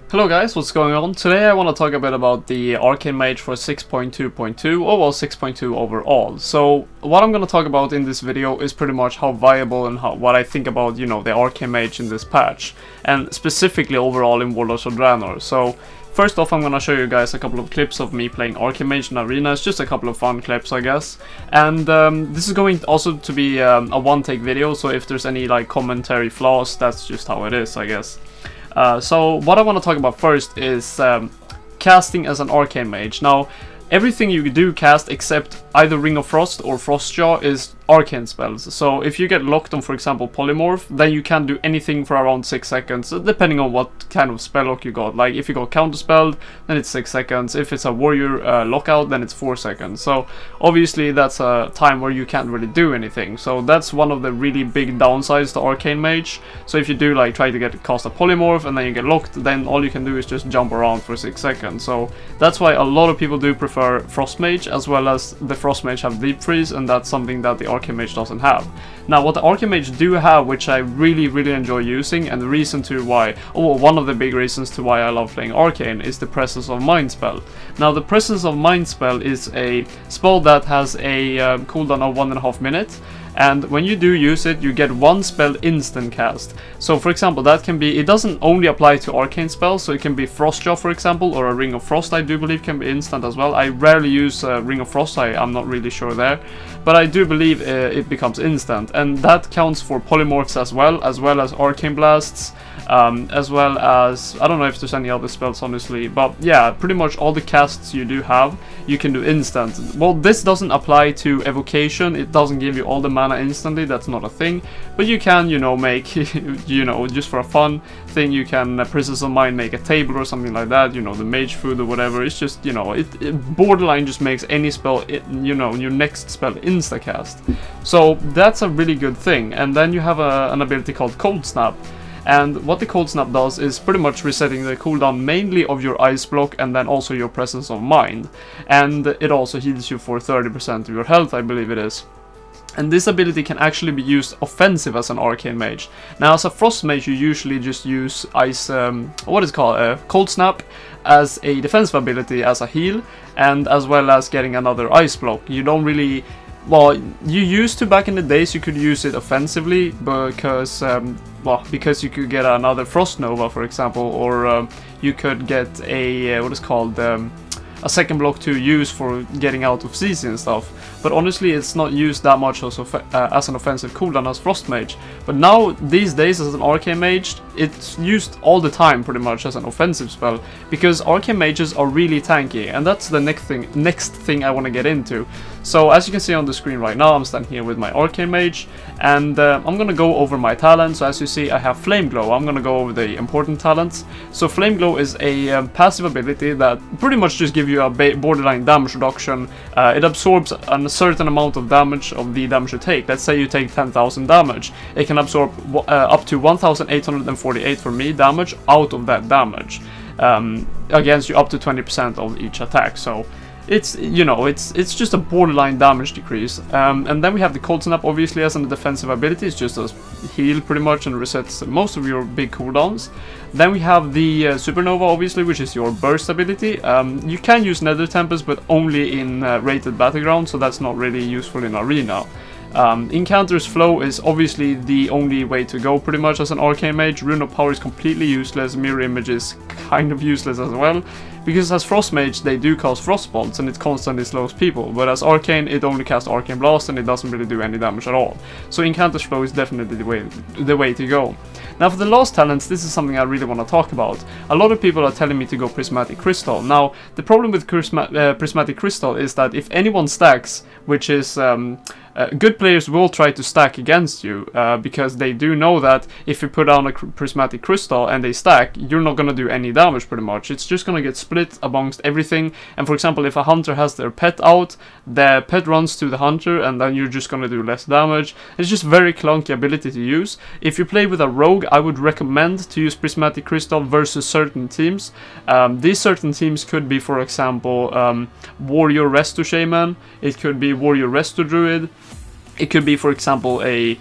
Hello guys, what's going on? Today I want to talk a bit about the Arcane Mage for 6.2.2, or well 6.2 overall. So what I'm going to talk about in this video is pretty much how viable and what I think about, the Arcane Mage in this patch, and specifically overall in Warlords of Draenor. So first off, I'm going to show you guys a couple of clips of me playing Arcane Mage in Arena. It's just a couple of fun clips, I guess. And this is going also to be a one-take video, so if there's any like commentary flaws, that's just how it is, I guess. So what I want to talk about first is casting as an Arcane Mage. Now, everything you do cast except either Ring of Frost or Frostjaw is arcane spells. So if you get locked on, for example, Polymorph, then you can do anything for around 6 seconds, depending on what kind of spell lock you got. Like if you got counterspelled, then it's 6 seconds. If it's a warrior lockout, then it's 4 seconds. So obviously that's a time where you can't really do anything. So that's one of the really big downsides to Arcane Mage. So if you do like try to cast a Polymorph and then you get locked, then all you can do is just jump around for 6 seconds. So that's why a lot of people do prefer Frost Mage, as well as the Frost Mage have Deep Freeze, and that's something that the Arcane Mage doesn't have. Now what the Arcane Mage do have, which I really enjoy using, and the reason to why, one of the big reasons to why I love playing Arcane, is the Presence of Mind spell. Now the Presence of Mind spell is a spell that has a cooldown of 1.5 minutes. And when you do use it, you get one spell instant cast. So for example, that can be, it doesn't only apply to arcane spells, so it can be Frostjaw, for example, or a Ring of Frost, I do believe can be instant as well. I rarely use Ring of Frost, I'm not really sure there. But I do believe it becomes instant, and that counts for Polymorphs as well as Arcane Blasts, as well as, I don't know if there's any other spells honestly, but yeah, pretty much all the casts you do have, you can do instant. Well, this doesn't apply to Evocation, it doesn't give you all the mana instantly, that's not a thing, but you can, make, just for a fun thing, you can, Presence of Mind, make a table or something like that, the Mage Food or whatever. It's just, it borderline just makes any spell, your next spell insta-cast. So that's a really good thing. And then you have an ability called Cold Snap. And what the Cold Snap does is pretty much resetting the cooldown mainly of your Ice Block and then also your Presence of Mind. And it also heals you for 30% of your health, I believe it is. And this ability can actually be used offensive as an Arcane Mage. Now as a Frost Mage you usually just use Cold Snap as a defensive ability, as a heal, and as well as getting another Ice Block. You don't really... Well, you used to back in the days, you could use it offensively because you could get another Frost Nova, for example, or you could get a a second block to use for getting out of CC and stuff. But honestly, it's not used that much also as an offensive cooldown as Frost Mage. But now, these days, as an Arcane Mage, it's used all the time pretty much as an offensive spell, because Arcane Mages are really tanky, and that's the next thing I want to get into. So as you can see on the screen right now, I'm standing here with my Arcane Mage, and I'm gonna go over my talents. So as you see, I have Flame Glow. I'm gonna go over the important talents. So Flame Glow is a passive ability that pretty much just gives you a borderline damage reduction. It absorbs a certain amount of damage of the damage you take. Let's say you take 10,000 damage. It can absorb up to 1,848 for me damage out of that damage, against you up to 20% of each attack. So it's it's just a borderline damage decrease. And then we have the Cold Snap, obviously, as a defensive ability. It's just a heal pretty much and resets most of your big cooldowns. Then we have the Supernova, obviously, which is your burst ability. You can use Nether Tempest, but only in rated battlegrounds, so that's not really useful in Arena. Incanter's Flow is obviously the only way to go pretty much as an Arcane Mage. Rune of Power is completely useless, Mirror Image is kind of useless as well, because as Frost Mage they do cast Frost Bolts and it constantly slows people, but as Arcane it only casts Arcane Blast and it doesn't really do any damage at all. So Incanter's Flow is definitely the way to go. Now for the last talents, this is something I really want to talk about. A lot of people are telling me to go Prismatic Crystal. Now the problem with Prismatic Crystal is that if anyone stacks, which is good players will try to stack against you, because they do know that if you put down a Prismatic Crystal and they stack, you're not going to do any damage pretty much. It's just going to get split amongst everything. And for example, if a hunter has their pet out, the pet runs to the hunter and then you're just going to do less damage. It's just very clunky ability to use. If you play with a rogue, I would recommend to use Prismatic Crystal versus certain teams. These certain teams could be, for example, Warrior Resto Shaman, it could be Warrior Resto Druid, it could be, for example, a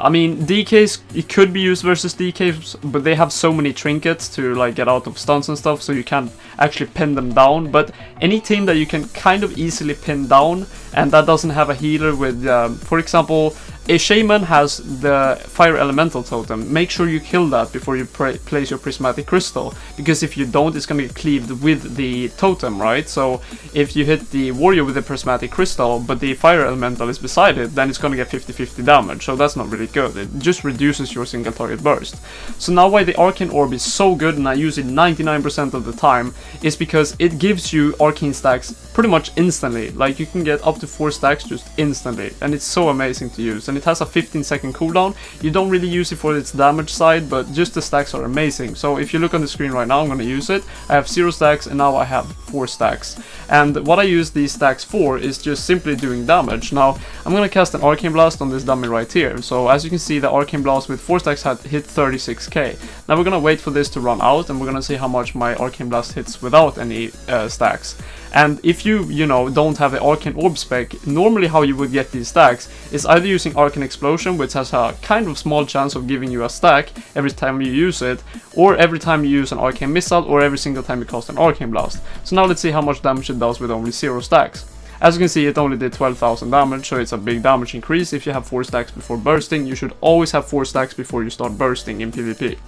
I mean, DKs, it could be used versus DKs, but they have so many trinkets to like get out of stuns and stuff, so you can't actually pin them down. But any team that you can kind of easily pin down, and that doesn't have a healer with, for example, a shaman has the fire elemental totem. Make sure you kill that before you place your prismatic crystal, because if you don't, it's gonna get cleaved with the totem, right? So if you hit the warrior with the prismatic crystal, but the fire elemental is beside it, then it's gonna get 50-50 damage, so that's not really good. It just reduces your single target burst. So now why the Arcane Orb is so good, and I use it 99% of the time, is because it gives you Arcane stacks pretty much instantly. Like, you can get up to 4 stacks just instantly, and it's so amazing to use. And it has a 15-second cooldown. You don't really use it for its damage side, but just the stacks are amazing. So if you look on the screen right now, I'm gonna use it. I have 0 stacks, and now I have 4 stacks. And what I use these stacks for is just simply doing damage. Now, I'm gonna cast an Arcane Blast on this dummy right here. So as you can see, the Arcane Blast with 4 stacks had hit 36k. Now we're gonna wait for this to run out, and we're gonna see how much my Arcane Blast hits without any stacks. And if you know, don't have an Arcane Orb spec, normally how you would get these stacks is either using Arcane Explosion, which has a kind of small chance of giving you a stack every time you use it, or every time you use an Arcane Missile, or every single time you cast an Arcane Blast. So now let's see how much damage it does with only 0 stacks. As you can see, it only did 12,000 damage, so it's a big damage increase. If you have 4 stacks before bursting, you should always have 4 stacks before you start bursting in PvP.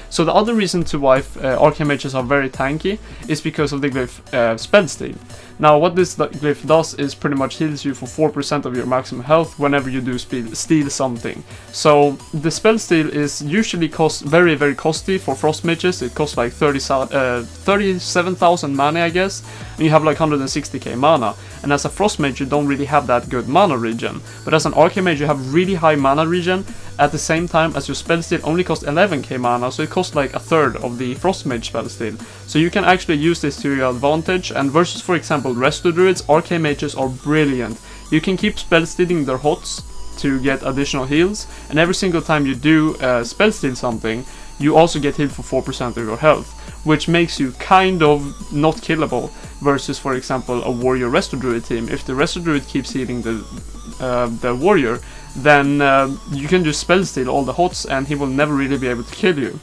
So the other reason to why Arcane Mages are very tanky is because of the glyph Spell Steal. Now what this glyph does is pretty much heals you for 4% of your maximum health whenever you do steal something. So the Spell Steal is usually very, very costly for Frost Mages. It costs like 37,000 mana, I guess, and you have like 160k mana. And as a Frost Mage, you don't really have that good mana regen. But as an Arcane Mage, you have really high mana regen, at the same time as your Spell Steal only costs 11k mana, so it costs like a third of the Frost Mage Spell Steal. So you can actually use this to your advantage, and versus, for example, Resto Druids, Arcane Mages are brilliant. You can keep Spell Stealing their HOTS to get additional heals, and every single time you do Spell Steal something, you also get healed for 4% of your health, which makes you kind of not killable versus, for example, a Warrior Resto Druid team. If the Resto Druid keeps healing the Warrior, then you can just Spell Steal all the HOTS and he will never really be able to kill you.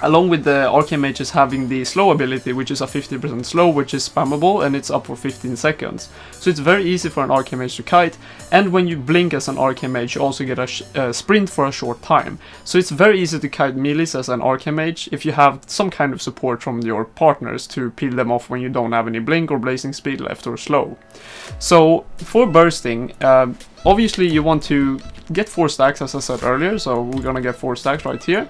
Along with the Arcane Mages having the slow ability, which is a 50% slow, which is spammable, and it's up for 15 seconds. So it's very easy for an Arcane Mage to kite, and when you blink as an Arcane Mage, you also get a sprint for a short time. So it's very easy to kite melees as an Arcane Mage if you have some kind of support from your partners to peel them off when you don't have any blink or blazing speed left or slow. So for bursting, obviously you want to get 4 stacks, as I said earlier, so we're gonna get 4 stacks right here.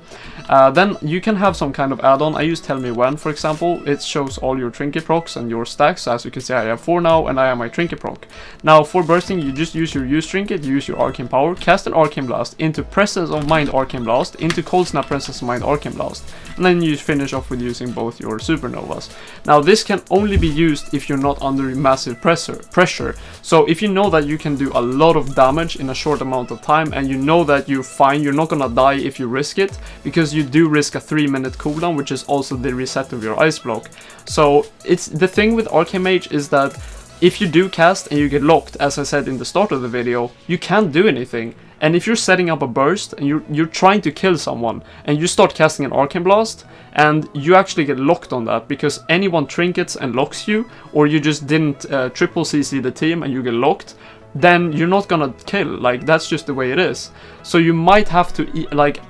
Then you can have some kind of add-on. I use Tell Me When, for example. It shows all your trinket procs and your stacks. As you can see, I have 4 now, and I have my trinket proc. Now for bursting, you just use your use trinket, you use your Arcane Power, cast an Arcane Blast into Presence of Mind Arcane Blast, into Cold Snap Presence of Mind Arcane Blast, and then you finish off with using both your Supernovas. Now this can only be used if you're not under massive pressure. So if you know that you can do a lot of damage in a short amount of time, and you know that you're fine, you're not gonna die if you risk it, because you do risk a 3-minute cooldown, which is also the reset of your ice block. So it's the thing with Arcane Mage is that if you do cast and you get locked, as I said in the start of the video, you can't do anything. And if you're setting up a burst and you're trying to kill someone and you start casting an Arcane Blast and you actually get locked on that because anyone trinkets and locks you, or you just didn't triple CC the team and you get locked, then you're not gonna kill. Like, that's just the way it is. So you might have to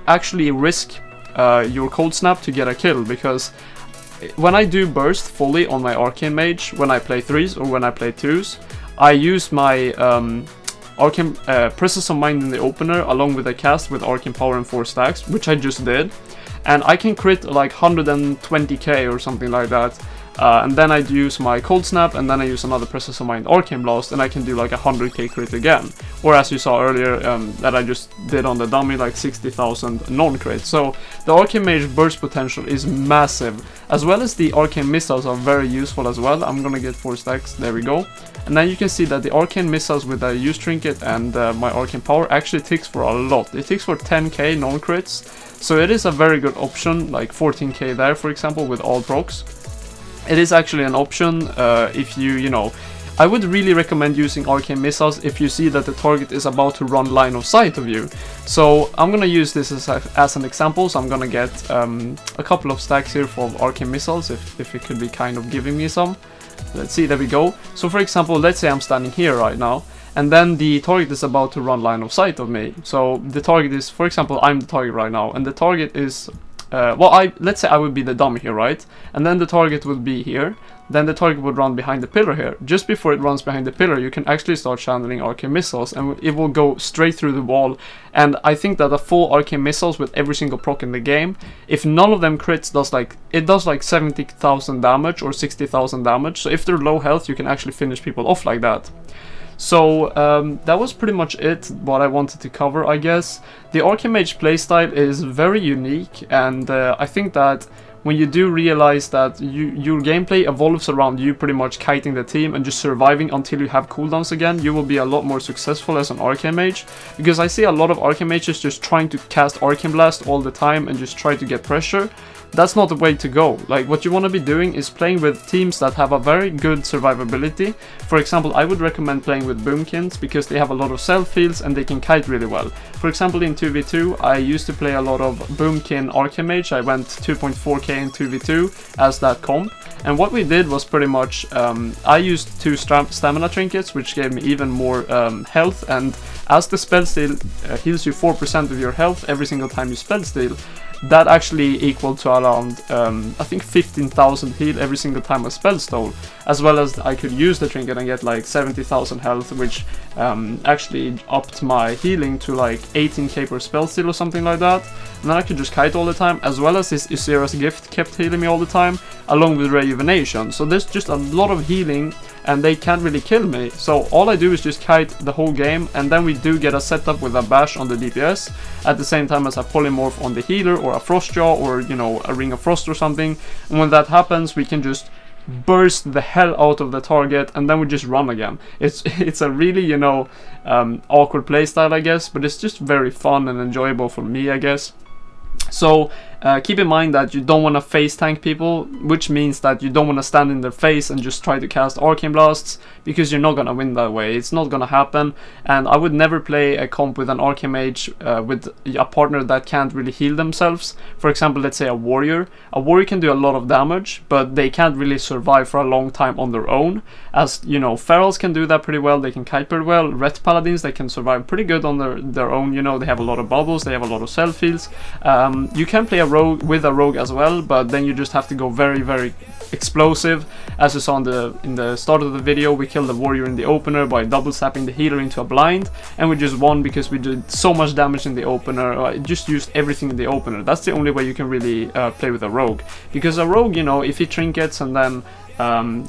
actually risk your Cold Snap to get a kill, because when I do burst fully on my Arcane Mage, when I play 3s or when I play 2s, I use my Arcane Presence of Mind in the opener along with a cast with Arcane Power and 4 stacks, which I just did, and I can crit like 120k or something like that. And then I use my Cold Snap, and then I use another Presence of Mind Arcane Blast, and I can do like 100k crit again. Or as you saw earlier, that I just did on the dummy, like 60,000 non-crit. So the Arcane Mage burst potential is massive, as well as the Arcane Missiles are very useful as well. I'm gonna get 4 stacks, there we go. And then you can see that the Arcane Missiles with the use trinket and my Arcane Power actually ticks for a lot. It ticks for 10k non-crits, so it is a very good option, like 14k there for example with all procs. It is actually an option if you know, I would really recommend using Arcane Missiles if you see that the target is about to run line of sight of you. So I'm gonna use this as an example, so I'm gonna get a couple of stacks here for Arcane Missiles, if it could be kind of giving me some. Let's see, there we go. So for example, let's say I'm standing here right now, and then the target is about to run line of sight of me. So the target is, for example, I'm the target right now, and the target is, let's say I would be the dummy here, right? And then the target would be here. Then the target would run behind the pillar here. Just before it runs behind the pillar, you can actually start channeling Arcane Missiles, and it will go straight through the wall. And I think that a full Arcane Missiles with every single proc in the game, if none of them crits, does like 70,000 damage or 60,000 damage. So if they're low health, you can actually finish people off like that. So that was pretty much it, what I wanted to cover, I guess. The Arcane Mage playstyle is very unique, and I think that when you do realize that your gameplay evolves around you pretty much kiting the team and just surviving until you have cooldowns again, you will be a lot more successful as an Arcane Mage. Because I see a lot of Arcane Mages just trying to cast Arcane Blast all the time and just try to get pressure. That's not the way to go. Like, what you want to be doing is playing with teams that have a very good survivability. For example, I would recommend playing with Boomkins because they have a lot of self-heals and they can kite really well. For example, in 2v2, I used to play a lot of Boomkin Arcane Mage. I went 2.4k in 2v2 as that comp. And what we did was pretty much, I used 2 stamina trinkets, which gave me even more health. And as the spell steal heals you 4% of your health every single time you spell steal, that actually equal to around, I think 15,000 heal every single time I spell stole, as well as I could use the trinket and get like 70,000 health, which actually upped my healing to like 18k per spell steal or something like that. And then I could just kite all the time, as well as this Ysera's gift kept healing me all the time, along with rejuvenation. So there's just a lot of healing, and they can't really kill me. So all I do is just kite the whole game, and then we do get a setup with a bash on the DPS at the same time as a polymorph on the healer, or a Frostjaw, or you know, a Ring of Frost or something. And when that happens, we can just burst the hell out of the target, and then we just run again. It's a really, you know, awkward playstyle, I guess, but it's just very fun and enjoyable for me, I guess. So keep in mind that you don't want to face tank people, which means that you don't want to stand in their face and just try to cast Arcane Blasts, because you're not going to win that way. It's not going to happen, and I would never play a comp with an Arcane Mage with a partner that can't really heal themselves. For example, let's say a Warrior. A Warrior can do a lot of damage, but they can't really survive for a long time on their own. As you know, Ferals can do that pretty well, they can kite pretty well. Ret Paladins, they can survive pretty good on their own, you know, they have a lot of bubbles, they have a lot of self-heals. You can play a rogue with a rogue as well, but then you just have to go very, very explosive. As you saw in the start of the video, we killed the Warrior in the opener by double sapping the healer into a blind, and we just won because we did so much damage in the opener. I just used everything in the opener. That's the only way you can really play with a rogue, because a rogue, you know, if he trinkets and then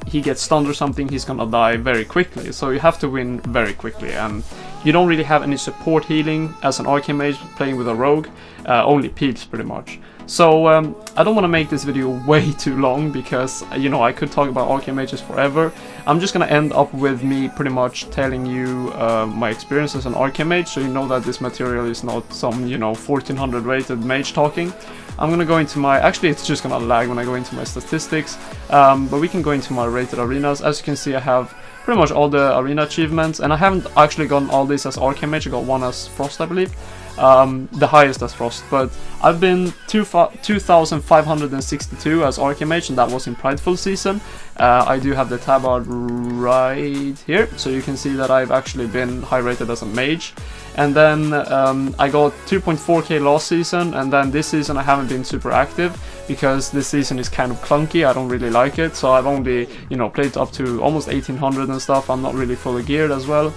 he gets stunned or something, he's gonna die very quickly. So you have to win very quickly, and you don't really have any support healing as an Arcane Mage playing with a rogue, only Peeps pretty much. So I don't want to make this video way too long, because you know, I could talk about Arcane Mages forever. I'm just gonna end up with me pretty much telling you my experience as an Arcane Mage, so you know that this material is not some, you know, 1400 rated mage talking. I'm gonna go into my, actually it's just gonna lag when I go into my statistics, but we can go into my rated arenas. As you can see, I have pretty much all the arena achievements, and I haven't actually gotten all these as Arcane Mage. I got one as Frost, I believe. The highest as Frost, but I've been 2,562 as Arcane Mage, and that was in Prideful season. I do have the tabard right here, so you can see that I've actually been high rated as a mage. And then I got 2.4k last season, and then this season I haven't been super active because this season is kind of clunky. I don't really like it, so I've only, you know, played up to almost 1800 and stuff. I'm not really fully geared as well.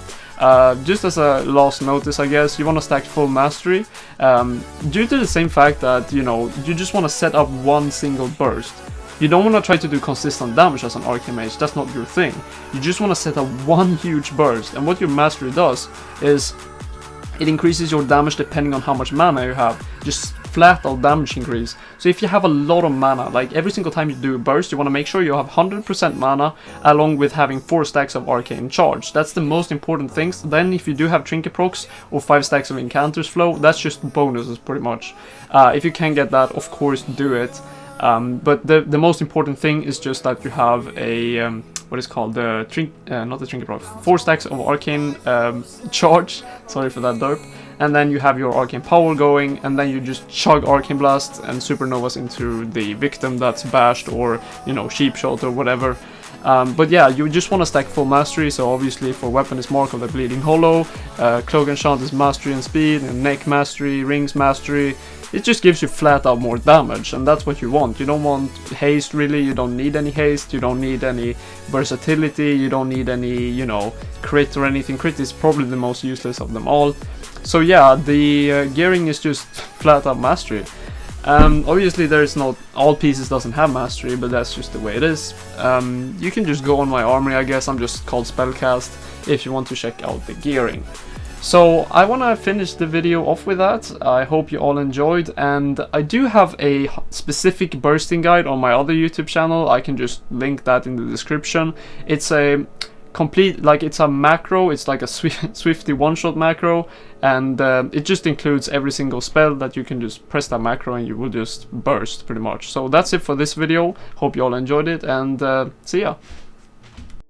Just as a last notice, I guess, you want to stack full mastery due to the same fact that, you know, you just want to set up one single burst. You don't want to try to do consistent damage as an Arcane Mage, that's not your thing. You just want to set up one huge burst, and what your mastery does is it increases your damage depending on how much mana you have. Just flat out damage increase. So if you have a lot of mana, like every single time you do a burst, you want to make sure you have 100% mana along with having 4 stacks of arcane charge. That's the most important things. Then if you do have trinket procs or 5 stacks of incanters flow, that's just bonuses pretty much. If you can get that, of course do it. But the most important thing is just that you have a what is called the not the trinket, 4 stacks of arcane charge. Sorry for that derp. And then you have your arcane power going, and then you just chug arcane blast and supernovas into the victim that's bashed, or you know, sheep shot or whatever. But yeah, you just want to stack full mastery. So obviously for weapon is Mark of the Bleeding Hollow, cloak enchant is mastery and speed, and neck mastery, rings mastery. It just gives you flat out more damage, and that's what you want. You don't want haste really, you don't need any haste, you don't need any versatility, you don't need any, you know, crit or anything. Crit is probably the most useless of them all. So yeah, the gearing is just flat out mastery. Obviously there's not, all pieces doesn't have mastery, but that's just the way it is. You can just go on my armory, I guess. I'm just called Spellcast if you want to check out the gearing. So I want to finish the video off with that. I hope you all enjoyed, and I do have a specific bursting guide on my other YouTube channel. I can just link that in the description. It's a complete, like, it's a macro, it's like a swifty one-shot macro, and it just includes every single spell that you can just press that macro and you will just burst pretty much. So that's it for this video. Hope you all enjoyed it, and see ya.